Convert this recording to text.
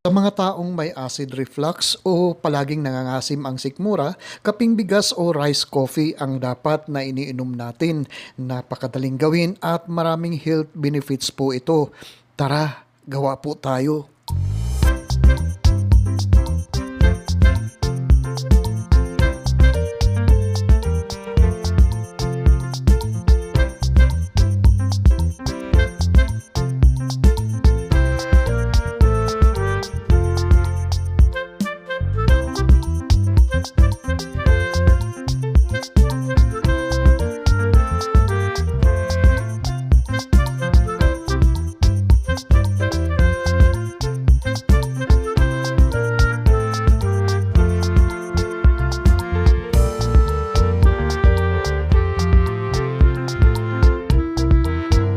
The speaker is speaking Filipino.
Sa mga taong may acid reflux o palaging nangangasim ang sikmura, kaping bigas o rice coffee ang dapat na iniinom natin. Napakadaling gawin at maraming health benefits po ito. Tara, gawa po tayo.